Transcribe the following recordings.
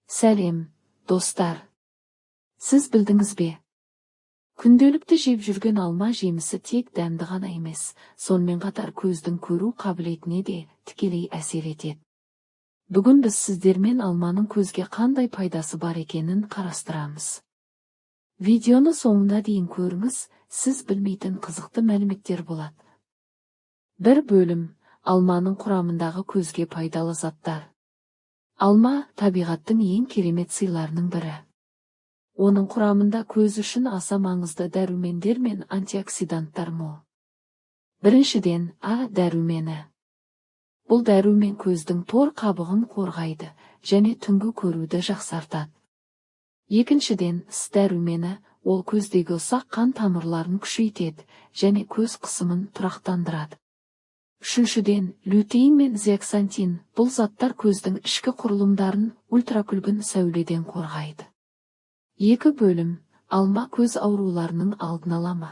Сәлем, достар. Сіз білдіңіз бе? Күнделікті жеп жүрген алма жемісі тек дәмді ғана емес, сонымен қатар көздің көру қабілетіне де тікелей әсер етеді. Бүгін біз сіздермен алманың көзге қандай пайдасы бар екенін қарастырамыз. Видеоны соңына дейін көріңіз, сіз білмейтін қызықты мәліметтер болады. Бір бөлім: алманың құрамындағы көзге пайдалы заттар. Алма табиғаттың ең керемет сыйларының бірі. Оның құрамында көз үшін аса маңызды дәрумендер мен антиоксиданттар мол. Біріншіден, А дәрумені. Бұл дәрумен көздің тор қабығын қорғайды және түнгі көруді жақсартады. Екіншіден, С дәрумені, ол көздегі ұсақ қан тамырларын күшейтеді және көз қысымын тұрақтандырады. Үшіншіден, лютеин мен зеаксантин, бұл заттар көздің ішкі құрылымдарын ультракүлгін сәуледен қорғайды. Екі бөлім: алма көз ауруларының алдын ала ма?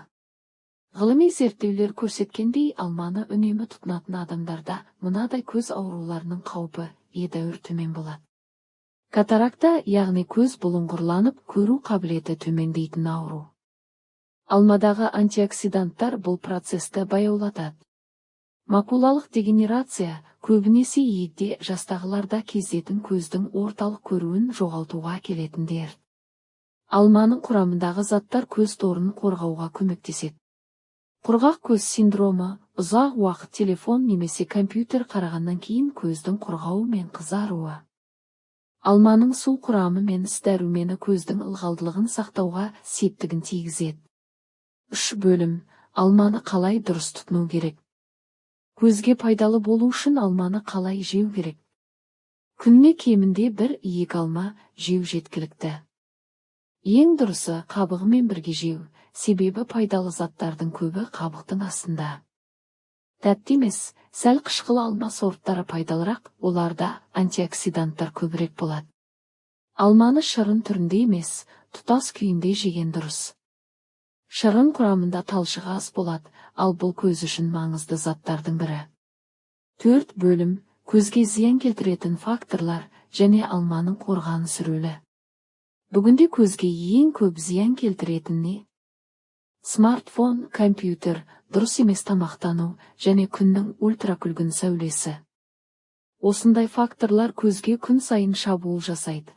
Ғылыми зерттеулер көрсеткендей, алманы үнемі тұтынатын адамдарда мынадай көз ауруларының қаупі едәуір төмен болады. Катаракта, яғни көз бұлыңғырланып, көру қабілеті төмендейтін ауру. Алмадағы антиоксиданттар бұл процесті баяулатады. Макулалық дегенерация, көбінесе егде жастағыларда кездесетін көздің орталық көруін жоғалтуға келетін дерт. Алманың құрамындағы заттар көз торын қорғауға көмектеседі. Құрғақ көз синдромы, ұзақ уақыт телефон немесе компьютер қарағаннан кейін көздің құрғауы мен қызаруы. Алманың су құрамы мен С дәрумені көздің ылғалдылығын сақтауға септігін тигізеді. Үш бөлім: алманы қалай дұрыс тұтыну керек? Көзге пайдалы болу үшін алманы қалай жеу керек? Күніне кемінде 1-2 алма жеу жеткілікті. Ең дұрысы қабығымен бірге жеу, себебі пайдалы заттардың көбі қабықтың астында. Тәтті емес, сәл қышқыл алма сорттары пайдалырақ, оларда антиоксиданттар көбірек болады. Алманы шырын түрінде емес, тұтас күйінде жеген дұрыс. Шырын құрамында талшығы аз болады, ал бұл көз үшін маңызды заттардың бірі. 4 бөлім: көзге зиян келтіретін факторлар және алманың қорғаныс рөлі. Бүгінде көзге ең көп зиян келтіретін не? Смартфон, компьютер, дұрыс емес тамақтану және күннің ультракүлгін сәулесі. Осындай факторлар көзге күн сайын шабуыл жасайды.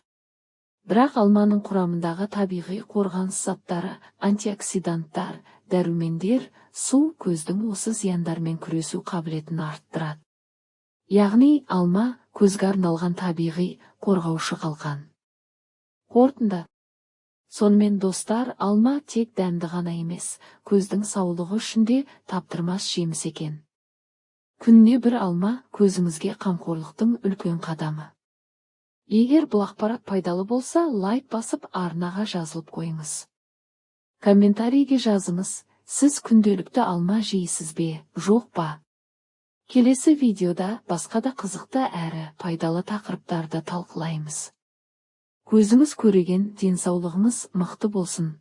Бірақ алманың құрамындағы табиғи қорғаныс заттары, антиоксиданттар, дәрумендер, су көздің осы зияндармен күресу қабілетін арттырады. Яғни алма көзге арналған табиғи қорғаушы қалқан. Қорытынды. Сонымен достар, алма тек дәмді ғана емес, көздің саулығы үшін де таптырмас жеміс екен. Күніне 1 алма көзіңізге қамқорлықтың үлкен қадамы. Егер бұл ақпарат пайдалы болса, лайк басып арнаға жазылып қойыңыз. Комментарийге жазыңыз, сіз күнделікті алма жейсіз бе, жоқ па? Келесі видеода басқа да қызықты әрі пайдалы тақырыптарды талқылаймыз. Көзіңіз көреген, денсаулығыңыз мықты болсын.